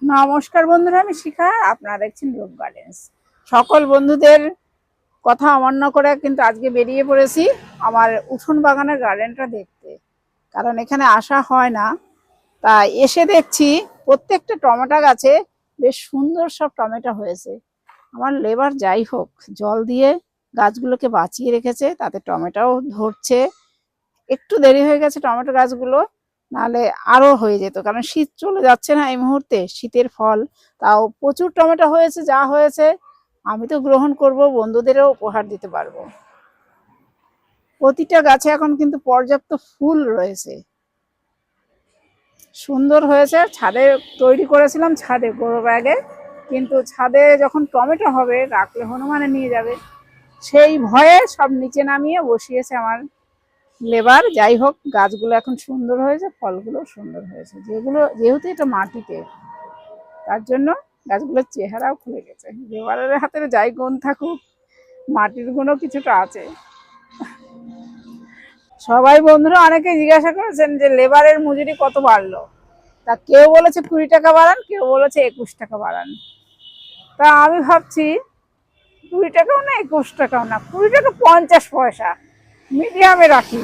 নমস্কার বন্ধুরা, আমি শিখা। আপনারা দেখছেন রূপ গার্ডেন্স। সকল বন্ধুদের কথা অমান্য করে কিন্তু আজকে বেরিয়ে পড়েছি আমার উঠোন বাগানের গার্ডেনটা দেখতে, কারণ এখানে আসা হয় না। তাই এসে দেখছি প্রত্যেকটা টমেটো গাছে বেশ সুন্দর সব টমেটো হয়েছে। আমার লেবার যাই হোক জল দিয়ে গাছগুলোকে বাঁচিয়ে রেখেছে, তাতে টমেটোও ধরছে। একটু দেরি হয়ে গেছে টমেটো গাছগুলো, নাহলে আরো হয়ে যেত, কারণ শীত চলে যাচ্ছে না এই মুহূর্তে, শীতের ফল। তাও প্রচুর টমেটো হয়েছে, যা হয়েছে আমি তো গ্রহণ করব, বন্ধুদেরও উপহার দিতে পারবো। প্রতিটা গাছে এখন কিন্তু পর্যাপ্ত ফুল রয়েছে, সুন্দর হয়েছে। ছাদে তৈরি করেছিলাম, ছাদে বড় ব্যাগে, কিন্তু ছাদে যখন টমেটো হবে রাখলে হনুমানে নিয়ে যাবে, সেই ভয়ে সব নিচে নামিয়ে বসিয়েছে আমার লেবার। যাই হোক, গাছগুলো এখন সুন্দর হয়েছে, ফলগুলো সুন্দর হয়েছে, যেহেতু এটা মাটিতে, তার জন্য গাছগুলোর চেহারাও খুলে গেছে। লেবারের হাতের যাই গুণ থাকুক, মাটির গুণও কিছুটা আছে। সবাই বন্ধুরা অনেকে জিজ্ঞাসা করেছেন যে লেবারের মজুরি কত বাড়লো। তা কেউ বলেছে 20 টাকা বাড়ান, কেউ বলেছে 21 টাকা বাড়ান। তা আমি ভাবছি 20 টাকাও না, 21 টাকাও না, 20 টাকা 50 পয়সা মিডিয়ামে রাখি।